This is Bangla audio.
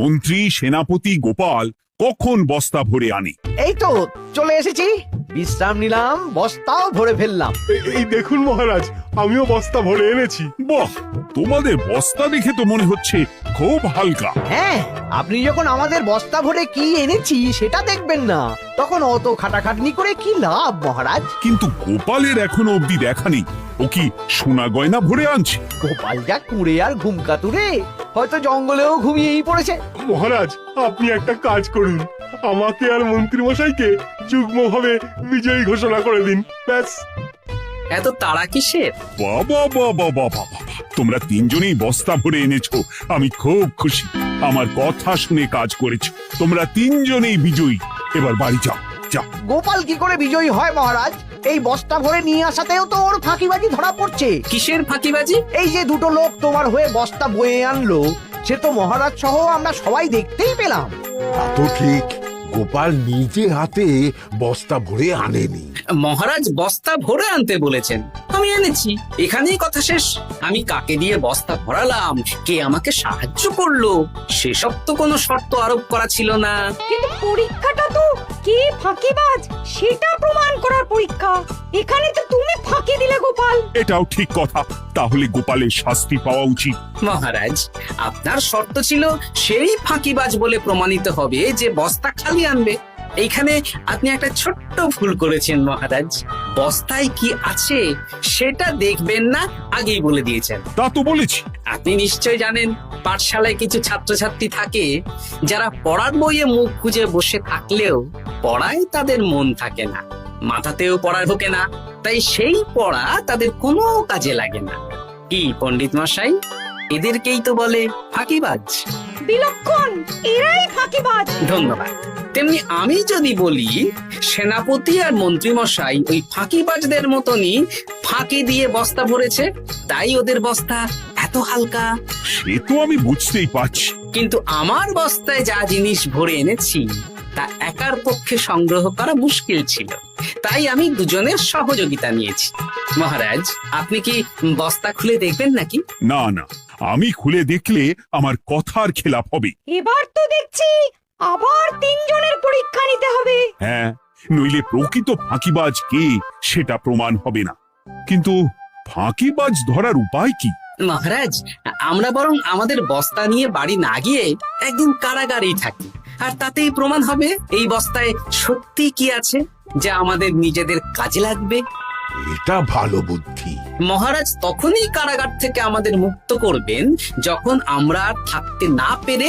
মন্ত্রী সেনাপতি গোপাল কখন বস্তা ভরে আনে? এই তো চলে এসেছি, বিশ্রাম নিলাম, বস্তাও ভরে ফেললাম। এই দেখুন মহারাজ, আমিও বস্তা ভরে এনেছি। বাহ, তোমাদের বস্তা দেখে তো মনে হচ্ছে খুব হালকা। হ্যাঁ, আপনি যখন আমাদের বস্তা ভরে কি এনেছি সেটা দেখবেন না, তখন অত খাটাখাটনি করে কি লাভ মহারাজ। কিন্তু গোপালের এখনো অব্দি দেখা নেই। ও কি সোনা গয়না ভরে আনছে? গোপাল যা কুড়ে আর ঘুম কাতুরে, হয়তো জঙ্গলেও ঘুমিয়েই পড়েছে। মহারাজ, আপনি একটা কাজ করুন, আমাকে আর মন্ত্রী মশাইকে যুগ্মভাবে বিজয়ী ঘোষণা করে দিন, ব্যাস। এত তাড়া কিসের? বাবা বাবা বাবা, তোমরা তিনজনেই বস্তা ভরে এনেছো, আমি খুব খুশি। আমার কথা শুনে কাজ করেছো, তোমরা তিনজনেই বিজয়ী। এবার বাড়ি যাও, যাও। গোপাল কি করে বিজয়ী হয় মহারাজ? এই বস্তা ভরে নিয়ে আসাতেও তো ওর ফাঁকিবাজি ধরা পড়ছে। কিসের ফাঁকিবাজি? এই যে দুটো লোক তোমার হয়ে বস্তা বয়ে আনলো, সে তো মহারাজ সহ আমরা সবাই দেখতেই পেলাম। তা তো ঠিক, গোপাল নিজে হাতে বস্তা ভরে আনেনি। মহারাজ বস্তা ভরে আনতে বলেছেন, আমি এনেছি, এখানেই কথা শেষ। আমি কাকে দিয়ে বস্তা ভরালাম, কে আমাকে সাহায্য করলো, সেসব তো কোনো শর্ত আরোপ করা ছিল না। কিন্তু পরীক্ষাটা তো কে ফাঁকিবাজ সেটা প্রমাণ করার পরীক্ষা। এখানে তো তুমি ফাঁকি দিলে গোপাল। এটাও ঠিক কথা, তাহলে গোপালের শাস্তি পাওয়া উচিত। মহারাজ, আপনার শর্ত ছিল সেই ফাঁকিবাজ বলে প্রমাণিত হবে যে বস্তা খালি আনবে। এইখানে আপনি একটা ছোট্ট ভুল করেছেন মহারাজ। বস্তায় কি আছে সেটা দেখবেন না, আগেই বলে দিয়েছেন। তা তো বলেছি। আপনি নিশ্চয় জানেন, পাঠশালায় কিছু ছাত্রছাত্রী থাকে যারা পড়ার বইয়ে মুখ গুজে বসে থাকলেও পড়ায় তাদের মন থাকে না, মাথাতেও পড়া ঢোকে না, তাই সেই পড়া তাদের কোনো কাজে লাগে না। কি পণ্ডিত মশাই, এদেরকেই তো বলে ফাঁকিবাজ। বিলক্ষণ, এরাই ফাঁকিবাজ। ধন্যবাদ। তেমনি আমি যদি বলি সেনাপতি আর মন্ত্রী মশাই ওই ফাঁকিবাজদের মতনই ফাঁকি দিয়ে বস্তা ভরেছে, তাই ওদের বস্তা এত হালকা। সে তো আমি বুঝতেই পারছি। কিন্তু আমার বস্তায় যা জিনিস ভরে এনেছি তা একার পক্ষে সংগ্রহ করা মুশকিল ছিল, তাই আমি দুজনের সহযোগিতা নিয়েছি। মহারাজ, আপনি কি বস্তা খুলে দেখবেন নাকি? না না, আমি খুলে দেখলে আমার কথার খেলাপ হবে। এবার তো দেখছি আবার তিনজনের পরীক্ষা নিতে হবে। হ্যাঁ, নইলে প্রকৃত ফাঁকিবাজ কে সেটা প্রমাণ হবে না। কিন্তু ফাঁকিবাজ ধরার উপায় কি? মহারাজ, আমরা বরং আমাদের বস্তা নিয়ে বাড়ি না গিয়ে একদিন কারাগারেই থাকি, আর তাতেই প্রমাণ হবে এই বস্তায় সত্যি কি আছে যা আমাদের নিজেদের কাজে লাগবে। এটা ভালো বুদ্ধি। মহারাজ তখনই কারাগার থেকে আমাদের মুক্ত করবেন যখন আমরা আর থাকতে না পেরে